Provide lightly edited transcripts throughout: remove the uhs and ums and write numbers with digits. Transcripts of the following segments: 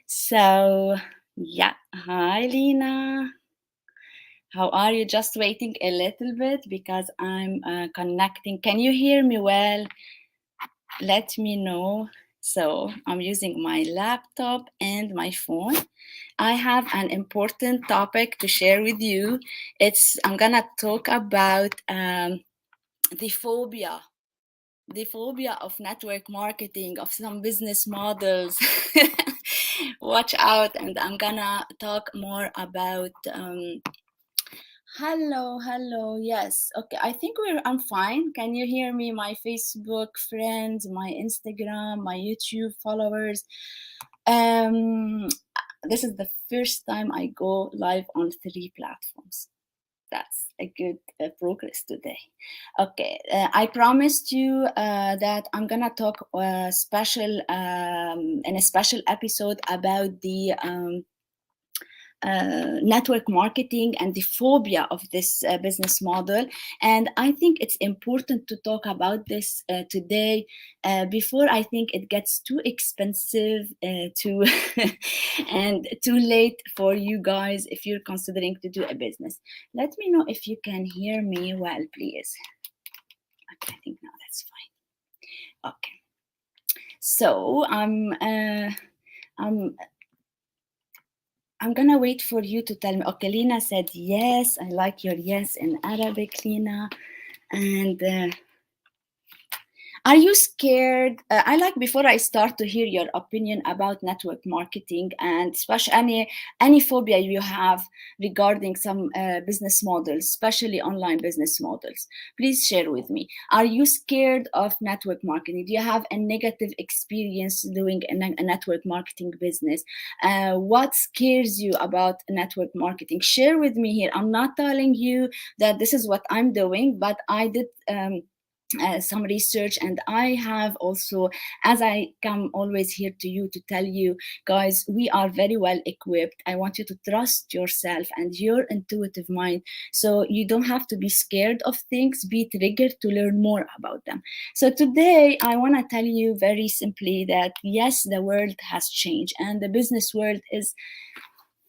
So, yeah, hi Lena. How are you? Just waiting a little bit because I'm connecting. Can you hear me well? Let me know. So, I'm using my laptop and my phone. I have an important topic to share with you. I'm gonna talk about the the phobia of network marketing, of some business models. Watch out, and I'm gonna talk more about. Hello. Yes, okay. I think I'm fine. Can you hear me? My Facebook friends, my Instagram, my YouTube followers. Um, this is the first time I go live on 3 platforms. That's a good progress today. Okay, I promised you that I'm gonna talk in a special episode about the network marketing and the phobia of this business model. And I think it's important to talk about this today before I think it gets too expensive to and too late for you guys if you're considering to do a business. Let me know if you can hear me well, please. Okay, I think now that's fine. Okay. So I'm I'm gonna wait for you to tell me. Okay, Lena said yes. I like your yes in Arabic, Lena. And are you scared? I like before I start to hear your opinion about network marketing and especially any phobia you have regarding some business models, especially online business models. Please share with me. Are you scared of network marketing? Do you have a negative experience doing a network marketing business? What scares you about network marketing? Share with me here. I'm not telling you that this is what I'm doing, but I did. Some research, and I have also, as I come always here to you to tell you guys, we are very well equipped. I want you to trust yourself and your intuitive mind, so you don't have to be scared of things, be triggered to learn more about them. So today I want to tell you very simply that yes, the world has changed and the business world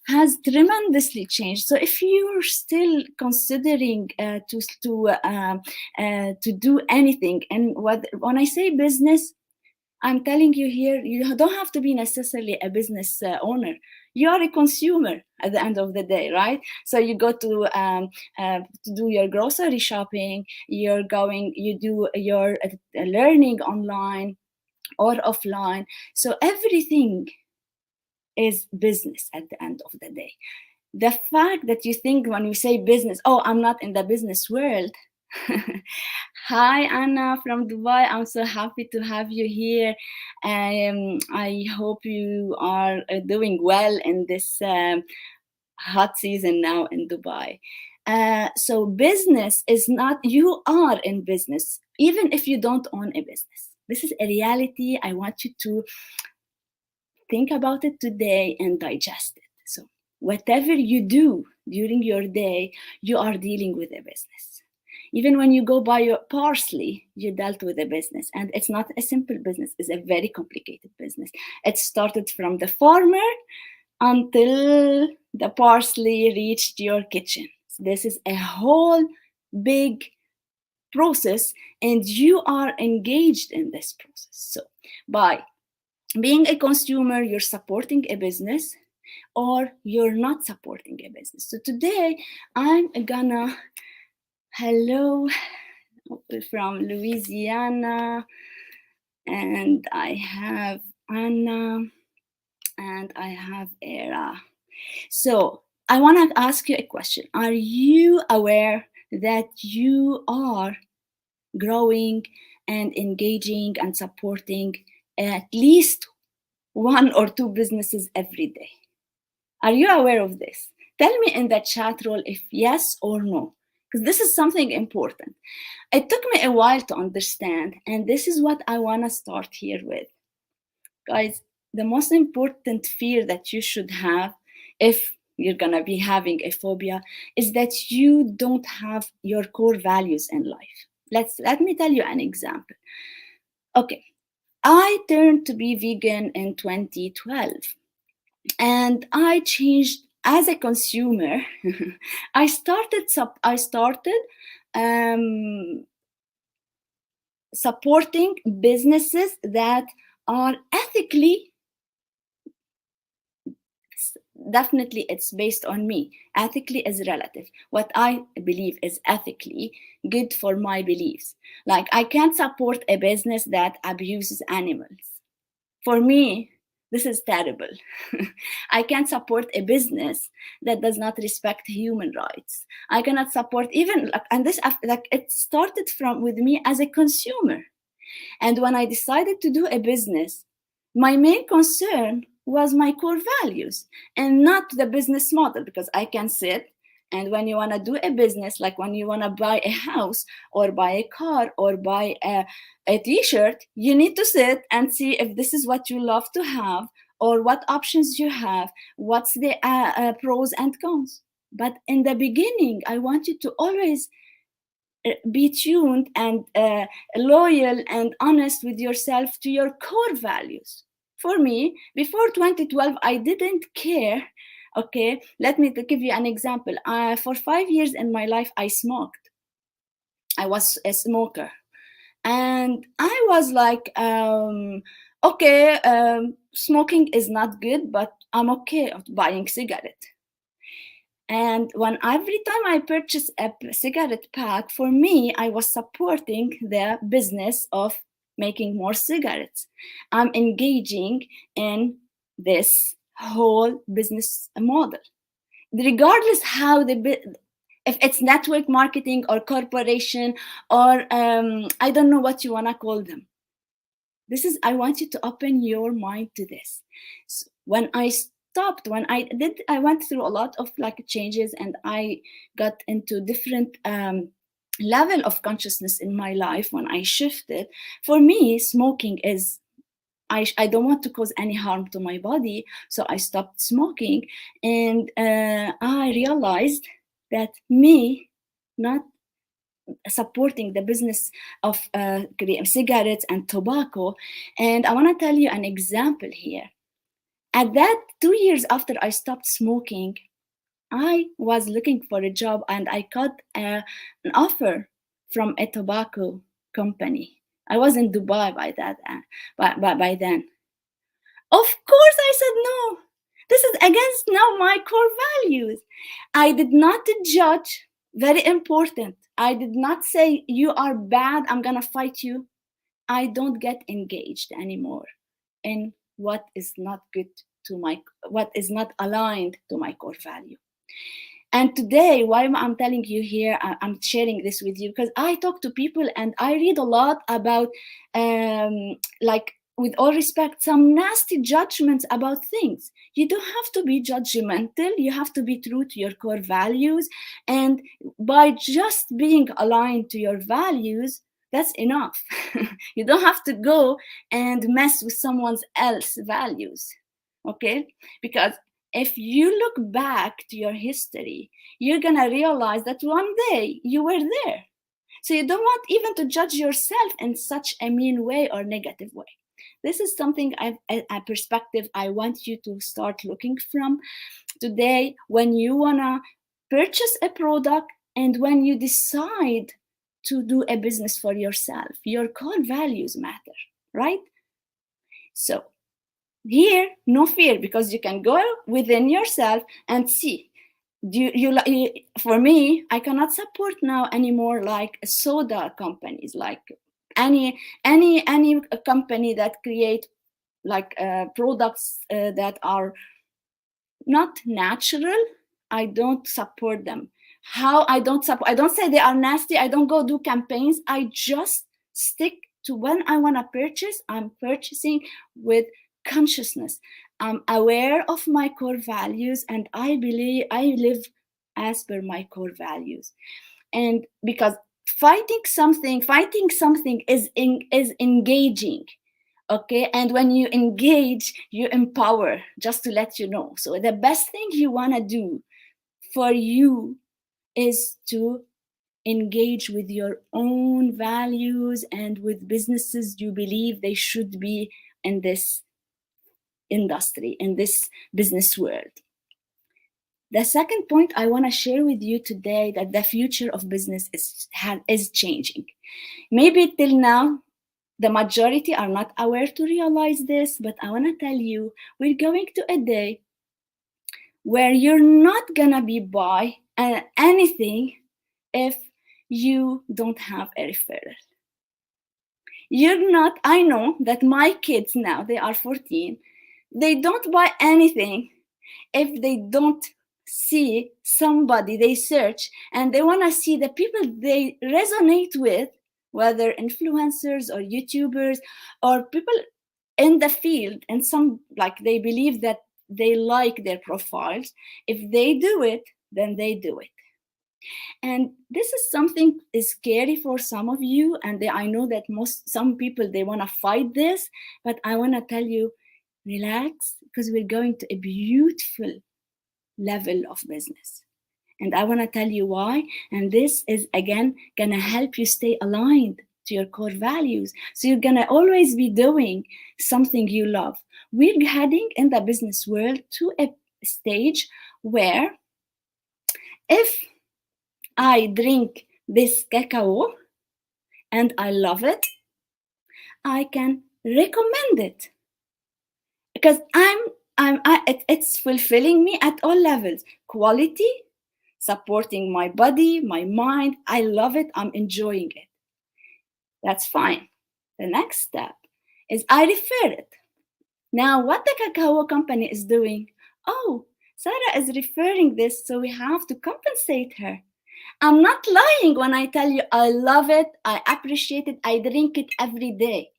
has tremendously changed. So if you're still considering to do anything, and when I say business, I'm telling you here, you don't have to be necessarily a business owner. You are a consumer at the end of the day, right? So you go to do your grocery shopping. You do your learning online or offline. So everything is business at the end of the day. The fact that you think when you say business, oh, I'm not in the business world. Hi, Anna from Dubai. I'm so happy to have you here. I hope you are doing well in this hot season now in Dubai. So business is not, you are in business, even if you don't own a business. This is a reality. I want you to think about it today and digest it. So, whatever you do during your day, you are dealing with a business. Even when you go buy your parsley, you dealt with a business. And it's not a simple business, it's a very complicated business. It started from the farmer until the parsley reached your kitchen. So this is a whole big process, and you are engaged in this process. So, by being a consumer, you're supporting a business or you're not supporting a business. So today I'm gonna, hello from Louisiana, and I have Anna and I have Era. So I want to ask you a question. Are you aware that you are growing and engaging and supporting at least 1 or 2 businesses every day? Are you aware of this? Tell me in the chat roll if yes or no, because this is something important. It took me a while to understand, and this is what I want to start here with. Guys, the most important fear that you should have, if you're going to be having a phobia, is that you don't have your core values in life. Let me tell you an example. Okay, I turned to be vegan in 2012, and I changed as a consumer. I started um, supporting businesses that are ethically, definitely it's based on me. Ethically is relative. What I believe is ethically good for my beliefs. Like, I can't support a business that abuses animals. For me, this is terrible. I can't support a business that does not respect human rights. I cannot support even like, and this like it started from with me as a consumer. And when I decided to do a business, my main concern was my core values and not the business model, because I can sit, and when you want to do a business, like when you want to buy a house or buy a car or buy a t-shirt, you need to sit and see if this is what you love to have, or what options you have, what's the pros and cons. But in the beginning, I want you to always be tuned and loyal and honest with yourself to your core values. For me, before 2012, I didn't care. Okay, let me give you an example. For 5 years in my life, I smoked. I was a smoker. And I was like, okay, smoking is not good, but I'm okay of buying cigarette. And when every time I purchase a cigarette pack, for me, I was supporting the business of making more cigarettes. I'm engaging in this whole business model, regardless how if it's network marketing or corporation or I don't know what you wanna call them. This is, I want you to open your mind to this. So when I stopped, I went through a lot of like changes, and I got into different level of consciousness in my life. When I shifted, for me, smoking is, I don't want to cause any harm to my body, so I stopped smoking. And I realized that me not supporting the business of cigarettes and tobacco. And I want to tell you an example here. At that 2 years after I stopped smoking, I was looking for a job, and I got an offer from a tobacco company. I was in Dubai by that by then. Of course, I said no. This is against now my core values. I did not judge. Very important. I did not say you are bad, I'm gonna fight you. I don't get engaged anymore in what is not good to what is not aligned to my core value. And today, why I'm telling you here, I'm sharing this with you because I talk to people and I read a lot about, like, with all respect, some nasty judgments about things. You don't have to be judgmental. You have to be true to your core values. And by just being aligned to your values, that's enough. You don't have to go and mess with someone else's values. Okay? Because if you look back to your history, you're gonna realize that one day you were there. So you don't want even to judge yourself in such a mean way or negative way. This is something, a perspective I want you to start looking from today when you wanna purchase a product and when you decide to do a business for yourself. Your core values matter, right? So here, no fear, because you can go within yourself and see. For me, I cannot support now anymore like soda companies, like any company that create like products that are not natural. I don't support them. How I don't support? I don't say they are nasty. I don't go do campaigns. I just stick to when I want to purchase. I'm purchasing with consciousness. I'm aware of my core values, and I believe I live as per my core values. And because fighting something is engaging. Okay, and when you engage, you empower, just to let you know. So the best thing you want to do for you is to engage with your own values and with businesses you believe they should be in this industry, in this business world. The second point I want to share with you today, that the future of business is changing. Maybe till now, the majority are not aware to realize this, but I want to tell you, we're going to a day where you're not gonna be buy anything if you don't have a referral. You're not, I know that my kids now, they are 14, they don't buy anything if they don't see somebody they search and they want to see the people they resonate with, whether influencers or YouTubers or people in the field, and some like they believe that they like their profiles. If they do it, then they do it. And this is something is scary for some of you, and I know that some people, they want to fight this, but I want to tell you, relax, because we're going to a beautiful level of business. And I want to tell you why. And this is, again, going to help you stay aligned to your core values. So you're going to always be doing something you love. We're heading in the business world to a stage where if I drink this cacao and I love it, I can recommend it because it's fulfilling me at all levels. Quality, supporting my body, my mind. I love it. I'm enjoying it. That's fine. The next step is I refer it. Now, what the cacao company is doing? Oh, Sarah is referring this, so we have to compensate her. I'm not lying when I tell you I love it, I appreciate it, I drink it every day.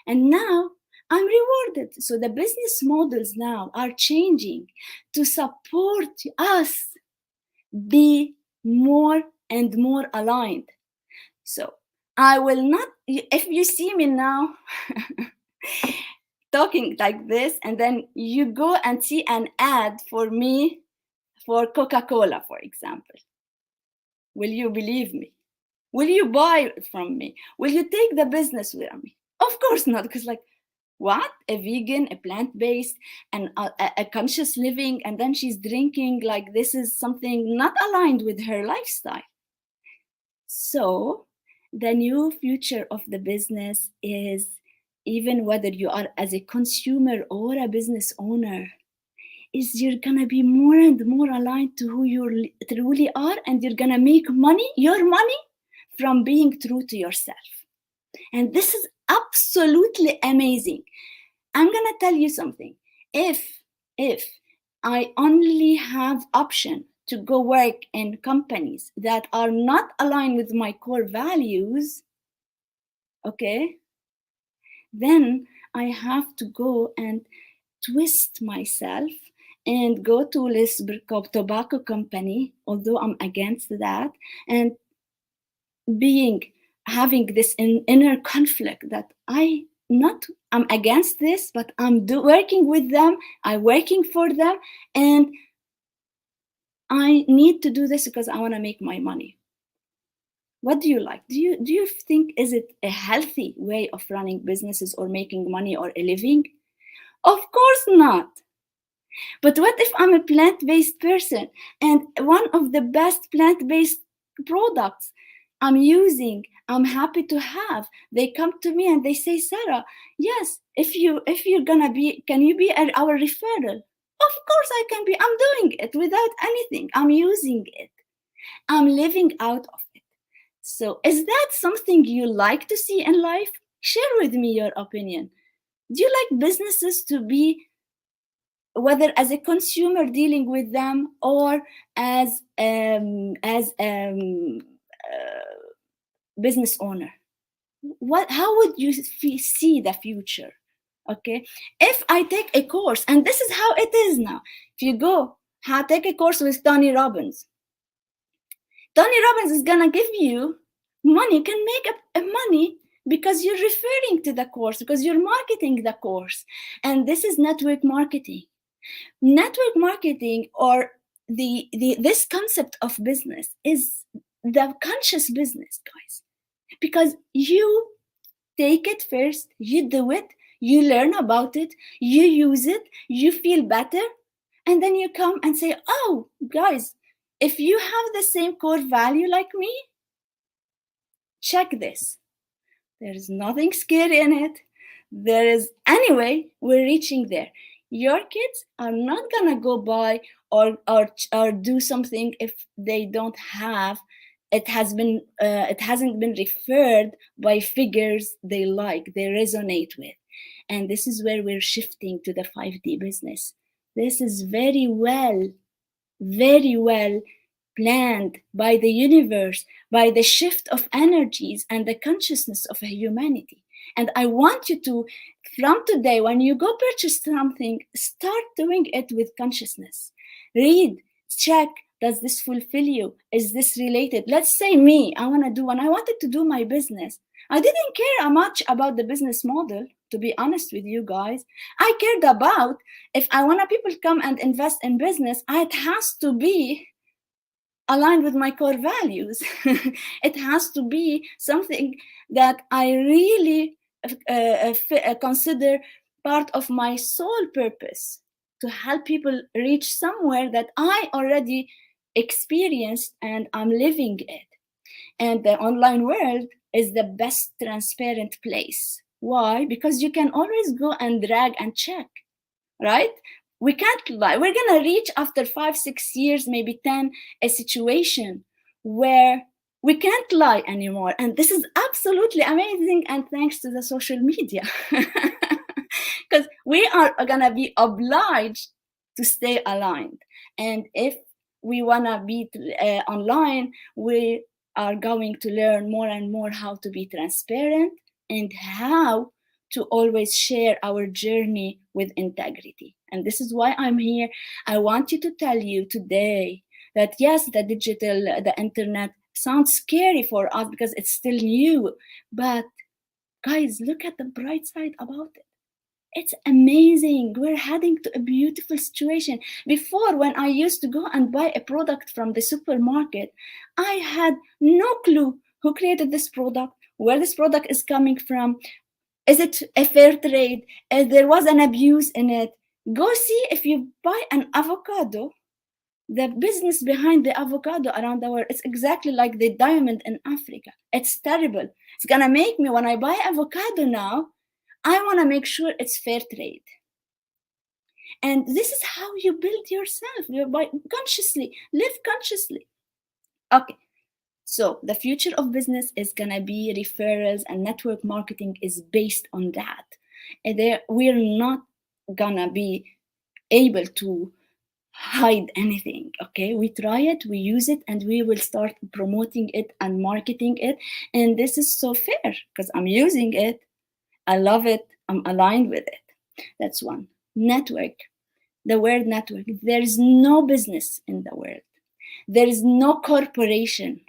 And now I'm rewarded. So the business models now are changing to support us be more and more aligned. So I will not, if you see me now talking like this, and then you go and see an ad for me for Coca-Cola, for example, will you believe me? Will you buy it from me? Will you take the business with me? Of course not, because like, what? A vegan, a plant-based, and a conscious living, and then she's drinking like this is something not aligned with her lifestyle. So the new future of the business is, even whether you are as a consumer or a business owner, is you're gonna be more and more aligned to who you truly are, and you're gonna make money, your money, from being true to yourself. And this is absolutely amazing. I'm gonna tell you something. If I only have option to go work in companies that are not aligned with my core values, okay, then I have to go and twist myself and go to this tobacco company, although I'm against that, and having this inner conflict that I'm against this, but I'm working with them, I'm working for them, and I need to do this because I want to make my money. What do you like? Do you think, is it a healthy way of running businesses or making money or a living? Of course not. But what if I'm a plant-based person and one of the best plant-based products I'm happy to have, they come to me and they say, Sarah, yes, if you're gonna be, can you be our referral? Of course I can be. I'm doing it without anything. I'm using it. I'm living out of it. So is that something you like to see in life? Share with me your opinion. Do you like businesses to be, whether as a consumer dealing with them or as business owner? How would you see the future? Okay, if I take a course, and this is how it is now, if you go take a course with Tony Robbins is gonna give you money. You can make money because you're referring to the course, because you're marketing the course. And this is network marketing. Network marketing, or this concept of business, is the conscious business, guys, because you take it first, you do it, you learn about it, you use it, you feel better, and then you come and say, oh, guys, if you have the same core value like me, check this. There's nothing scary in it. There is, anyway, we're reaching there. Your kids are not gonna go by or do something if they don't have it hasn't been referred by figures they like, they resonate with. And this is where we're shifting to the 5D business. This is very well planned by the universe, by the shift of energies and the consciousness of humanity. And I want you to, from today, when you go purchase something, start doing it with consciousness. Read, check, does this fulfill you? Is this related? Let's say me, when I wanted to do my business, I didn't care much about the business model, to be honest with you guys. I cared about, if I want people come and invest in business, it has to be aligned with my core values. It has to be something that I really consider part of my sole purpose, to help people reach somewhere that I already experienced and I'm living it. And the online world is the best transparent place. Why? Because you can always go and drag and check, right? We can't lie. We're going to reach after 5-6 years, maybe 10, a situation where we can't lie anymore. And this is absolutely amazing. And thanks to the social media, because we are going to be obliged to stay aligned. And if we want to be online, we are going to learn more and more how to be transparent and how to always share our journey with integrity. And this is why I'm here. I want you to tell you today that yes, the internet sounds scary for us because it's still new. But guys, look at the bright side about it. It's amazing. We're heading to a beautiful situation. Before, when I used to go and buy a product from the supermarket, I had no clue who created this product, where this product is coming from. Is it a fair trade? There was an abuse in it. Go see, if you buy an avocado, the business behind the avocado around the world, it's exactly like the diamond in Africa. It's terrible. It's gonna make me, when I buy avocado now, I want to make sure it's fair trade. And this is how you build yourself. You buy consciously, live consciously. Okay. So the future of business is going to be referrals, and network marketing is based on that. And we're not going to be able to hide anything. Okay. We try it, we use it, and we will start promoting it and marketing it. And this is so fair because I'm using it. I love it. I'm aligned with it. That's one. Network. The word network. There is no business in the world. There is no corporation.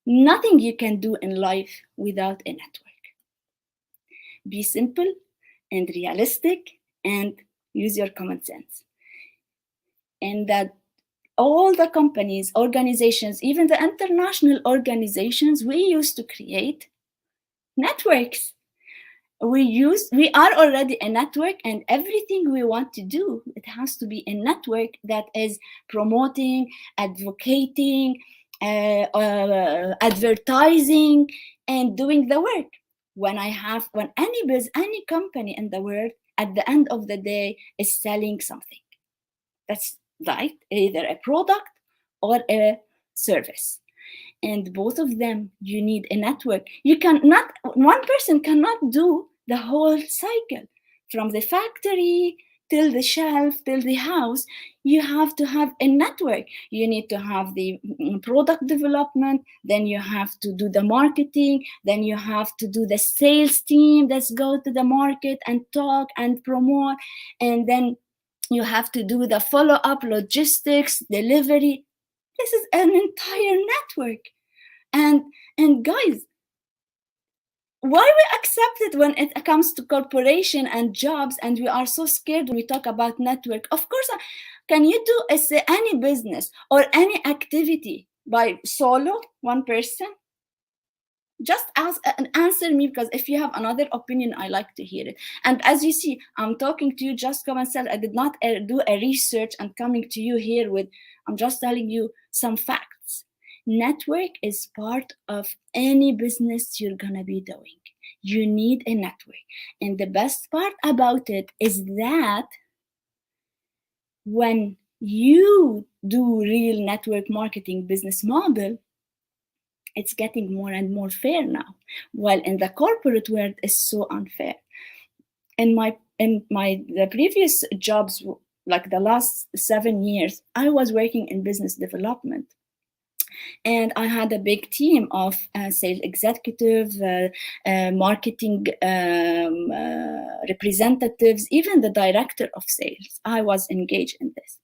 Nothing you can do in life without a network. Be simple and realistic and use your common sense. And that all the companies, organizations, even the international organizations, we used to create networks. We are already a network, and everything we want to do, it has to be a network that is promoting, advocating, advertising, and doing the work. When any company in the world at the end of the day is selling something, that's right, either a product or a service. And both of them, you need a network. One person cannot do the whole cycle from the factory till the shelf, till the house. You have to have a network. You need to have the product development, then you have to do the marketing, then you have to do the sales team that's go to the market and talk and promote, and then you have to do the follow-up, logistics, delivery. This is an entire network. And guys, why we accept it when it comes to corporation and jobs, and we are so scared when we talk about network? Of course, can you do any business or any activity by solo one person? Just ask and answer me, because if you have another opinion, I like to hear it. And as you see, I'm talking to you, just come and say, I did not do a research and coming to you here with, I'm just telling you some facts. Network is part of any business you're gonna be doing. You need a network. And the best part about it is that when you do real network marketing business model, it's getting more and more fair now. While in the corporate world, it's so unfair. In the previous jobs, like the last 7 years, I was working in business development, and I had a big team of sales executives, marketing representatives, even the director of sales. I was engaged in this.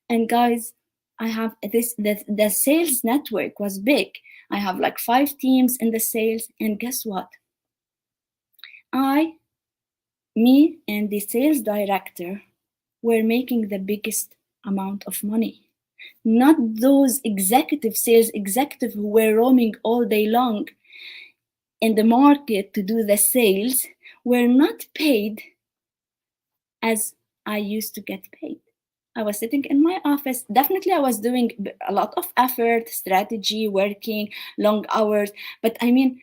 And guys, I have this, the sales network was big. I have like 5 teams in the sales, and guess what? Me and the sales director were making the biggest amount of money. Not those sales executives who were roaming all day long in the market to do the sales were not paid as I used to get paid. I was sitting in my office. Definitely, I was doing a lot of effort, strategy, working long hours. But I mean,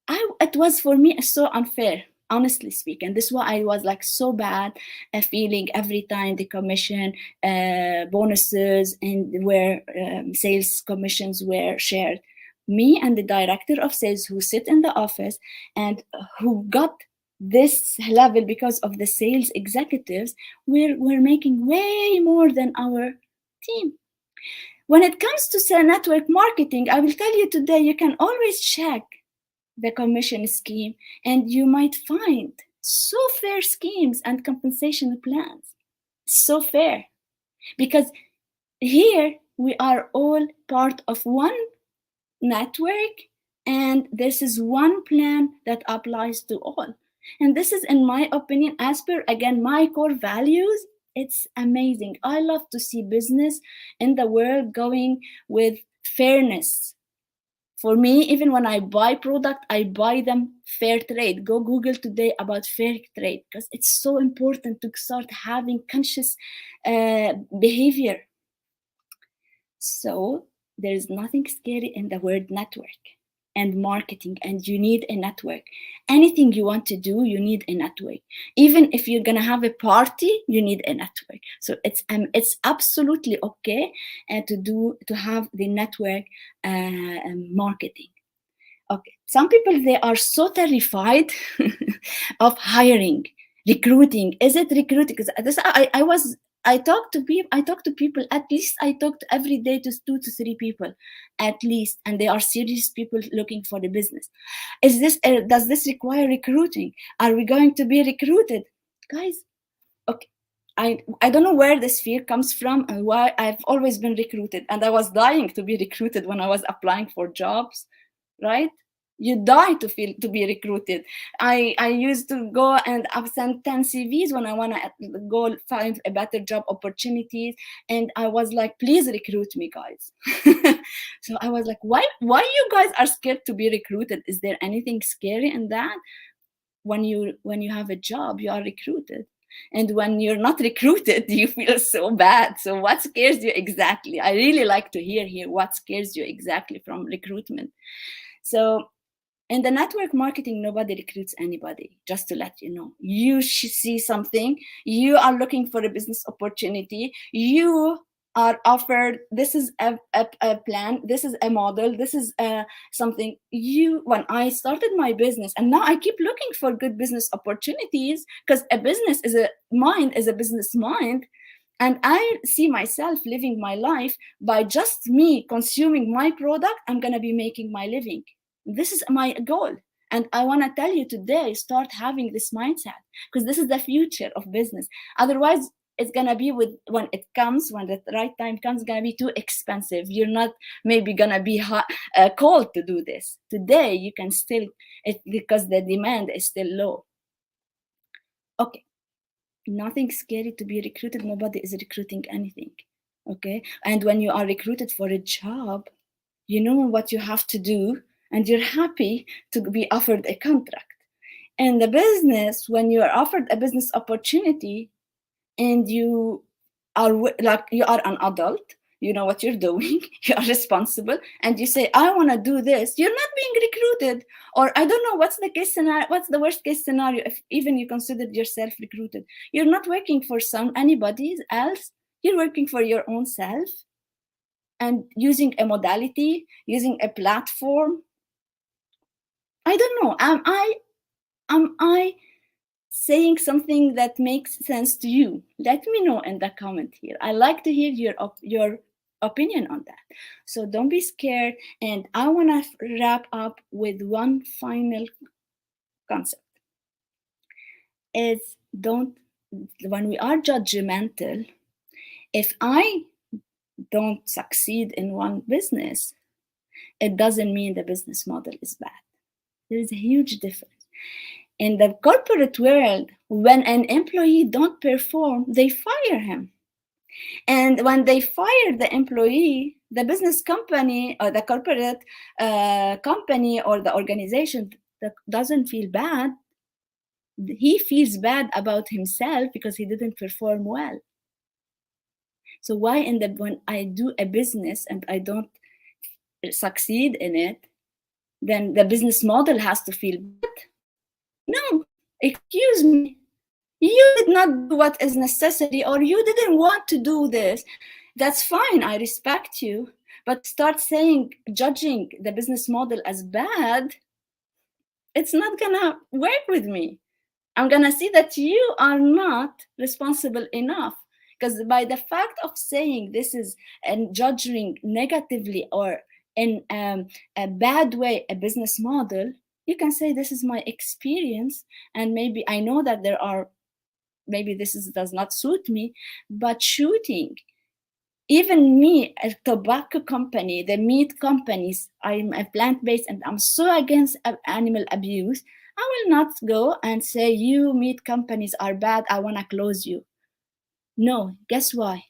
it was for me so unfair, honestly speaking. This is why I was like so bad feeling every time the commission bonuses and where sales commissions were shared. Me and the director of sales who sit in the office and who got this level because of the sales executives, we're making way more than our team. When it comes to network marketing, I will tell you today, you can always check the commission scheme, and you might find so fair schemes and compensation plans. So fair. Because here we are all part of one network, and this is one plan that applies to all. And this is, in my opinion, as per, again, my core values, it's amazing. I love to see business in the world going with fairness. For me, even when I buy product, I buy them fair trade. Go Google today about fair trade, because it's so important to start having conscious behavior. So there is nothing scary in the word network and marketing, and you need a network. Anything you want to do, you need a network. Even if you're gonna have a party, you need a network. So it's absolutely okay to have the network marketing. Okay, some people, they are so terrified of hiring, recruiting. Is it recruiting? Because this I talk to people, at least I talk to every day to 2 to 3 people at least, and they are serious people looking for the business. Is this does this require recruiting? Are we going to be recruited? Guys, okay, I don't know where this fear comes from and why. I've always been recruited, and I was dying to be recruited when I was applying for jobs, right? You die to be recruited. I used to go and I've sent 10 CVs when I want to go find a better job opportunities, and I was like, please recruit me, guys. So I was like, why you guys are scared to be recruited? Is there anything scary in that? When you have a job, you are recruited, and when you're not recruited, you feel so bad. So what scares you exactly? I really like to hear here what scares you exactly from recruitment. So in the network marketing, nobody recruits anybody, just to let you know. You see something, you are looking for a business opportunity, you are offered, this is a plan, this is a model, this is something. When I started my business, and now I keep looking for good business opportunities, because a business is a business mind. And I see myself living my life by just me consuming my product. I'm going to be making my living. This is my goal. And I want to tell you today, start having this mindset, because this is the future of business. Otherwise, it's going to be when the right time comes, it's going to be too expensive. You're not maybe going to be called to do this. Today, you can still, because the demand is still low. Okay. Nothing scary to be recruited. Nobody is recruiting anything. Okay. And when you are recruited for a job, you know what you have to do, and you're happy to be offered a contract. In the business, when you are offered a business opportunity, and you are like, you are an adult, you know what you're doing, you are responsible, and you say, I want to do this, you're not being recruited. Or I don't know what's the case scenario, what's the worst case scenario, if even you considered yourself recruited. You're not working for anybody else, you're working for your own self, and using a modality, using a platform. I don't know, am I saying something that makes sense to you? Let me know in the comment here. I like to hear your opinion on that. So don't be scared. And I want to wrap up with one final concept: is don't when we are judgmental, if I don't succeed in one business, it doesn't mean the business model is bad. There is a huge difference. In the corporate world, when an employee don't perform, they fire him. And when they fire the employee, the business company or the corporate company or the organization that doesn't feel bad. He feels bad about himself because he didn't perform well. So why when I do a business and I don't succeed in it, then the business model has to feel bad? No, excuse me. You did not do what is necessary, or you didn't want to do this. That's fine, I respect you. But start judging the business model as bad, it's not gonna work with me. I'm gonna see that you are not responsible enough. Because by the fact of saying this is and judging negatively or in a bad way a business model, you can say this is my experience, and maybe I know that maybe does not suit me. But shooting, even me, a tobacco company, the meat companies, I'm a plant-based and I'm so against animal abuse, I will not go and say, you meat companies are bad, I want to close you. No. Guess why?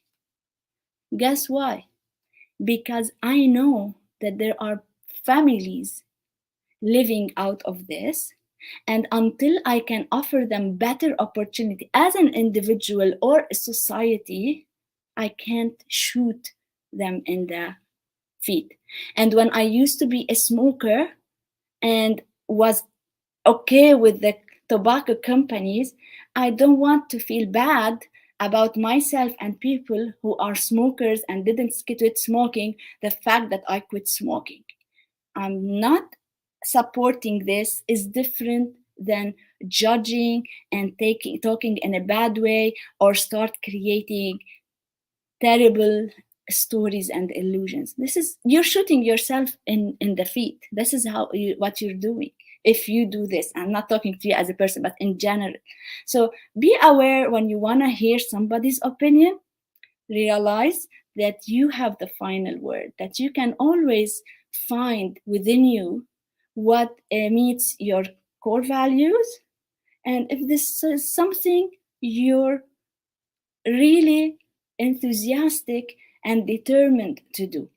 Because I know that there are families living out of this, and until I can offer them better opportunity as an individual or a society, I can't shoot them in the feet. And when I used to be a smoker and was okay with the tobacco companies, I don't want to feel bad about myself and people who are smokers and didn't quit smoking, the fact that I quit smoking. I'm not supporting this is different than judging and talking in a bad way, or start creating terrible stories and illusions. This is, you're shooting yourself in the feet. This is what you're doing if you do this. I'm not talking to you as a person, but in general. So be aware when you want to hear somebody's opinion. Realize that you have the final word, that you can always find within you what meets your core values, and if this is something you're really enthusiastic and determined to do.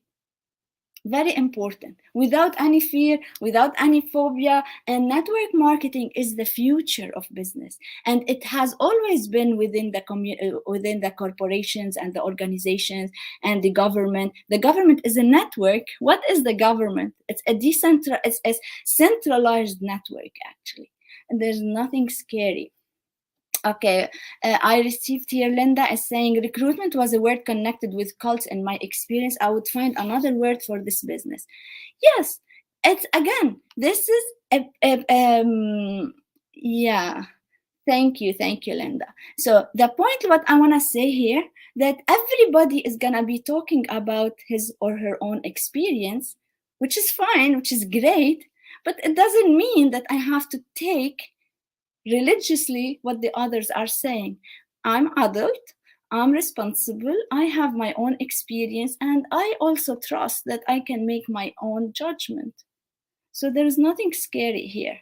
Very important, without any fear, without any phobia. And network marketing is the future of business, and it has always been within the corporations and the organizations and the government. The government is a network. What is the government? It's a centralized network, actually, and there's nothing scary. Okay, I received here, Linda is saying, recruitment was a word connected with cults. In my experience, I would find another word for this business. Yes, it's again, this is yeah. Thank you, Linda. So the point, what I want to say here, that everybody is gonna be talking about his or her own experience, which is fine, which is great, but it doesn't mean that I have to take religiously what the others are saying. I'm adult, I'm responsible, I have my own experience, and I also trust that I can make my own judgment. So there is nothing scary here.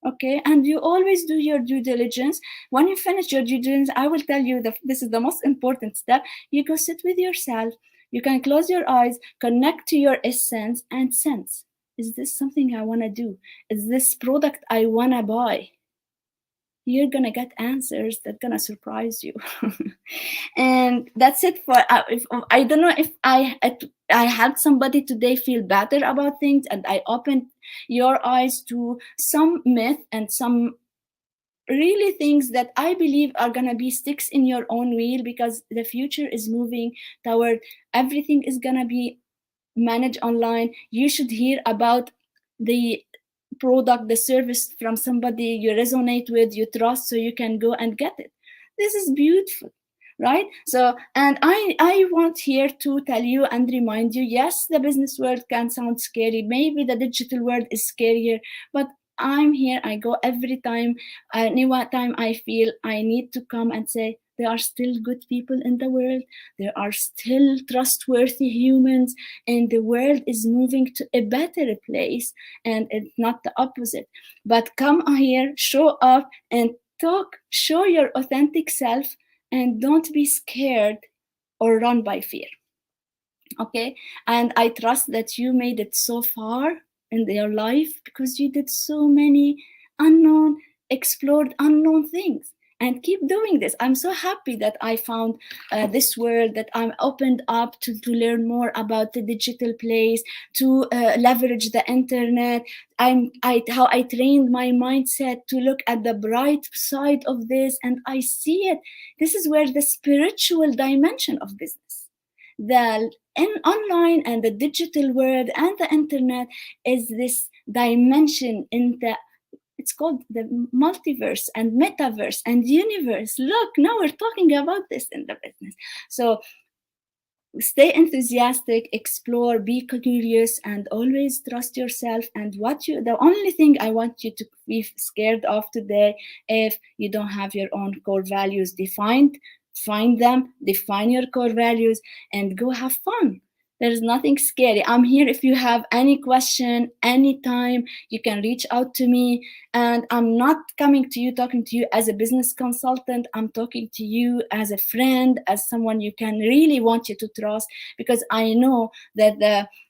Okay, and you always do your due diligence. When you finish your due diligence, I will tell you that this is the most important step. You go sit with yourself. You can close your eyes, connect to your essence, and sense, is this something I want to do? Is this product I want to buy? You're gonna get answers that gonna surprise you. And that's it for I don't know if I had somebody today feel better about things, and I opened your eyes to some myth and some really things that I believe are gonna be sticks in your own wheel, because the future is moving toward everything is gonna be managed online. You should hear about the product, the service from somebody you resonate with, you trust, so you can go and get it. This is beautiful, right? So, and I want here to tell you and remind you, yes, the business world can sound scary. Maybe the digital world is scarier, but I'm here. I go every time, any time I feel I need to come and say, there are still good people in the world. There are still trustworthy humans, and the world is moving to a better place, and it's not the opposite. But come here, show up and talk, show your authentic self, and don't be scared or run by fear. Okay, and I trust that you made it so far in your life because you did so many unknown, explored unknown things, and keep doing this. I'm so happy that I found this world, that I'm opened up to learn more about the digital place, to leverage the internet. How I trained my mindset to look at the bright side of this, and I see it. This is where the spiritual dimension of business, the online and the digital world and the internet, is this dimension in the, it's called the multiverse and metaverse and universe. Look, now we're talking about this in the business. So stay enthusiastic, explore, be curious, and always trust yourself. And what you, the only thing I want you to be scared of today, if you don't have your own core values defined, find them, define your core values, and go have fun. There's nothing scary. I'm here. If you have any question, anytime, you can reach out to me. And I'm not coming to you, talking to you as a business consultant. I'm talking to you as a friend, as someone you can really want you to trust, because I know that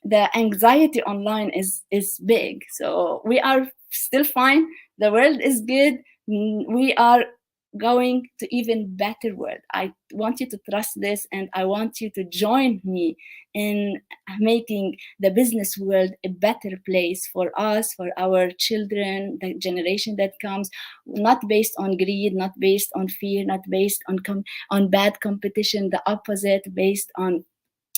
the anxiety online is big. So we are still fine. The world is good. We are going to even better world. I want you to trust this, and I want you to join me in making the business world a better place for us, for our children, the generation that comes, not based on greed, not based on fear, not based on bad competition, the opposite, based on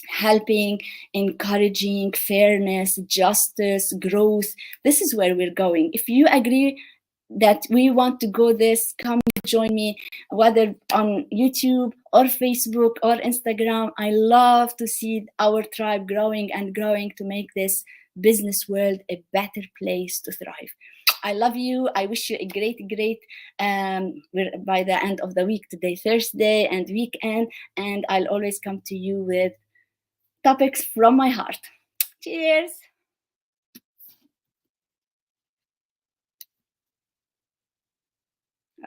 helping, encouraging, fairness, justice, growth. This is where we're going. If you agree that we want to go this, come join me, whether on YouTube or Facebook or Instagram. I love to see our tribe growing and growing to make this business world a better place to thrive. I love you. I wish you a great we're by the end of the week today, Thursday and weekend, and I'll always come to you with topics from my heart. Cheers.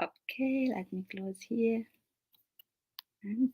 Okay, let me close here. And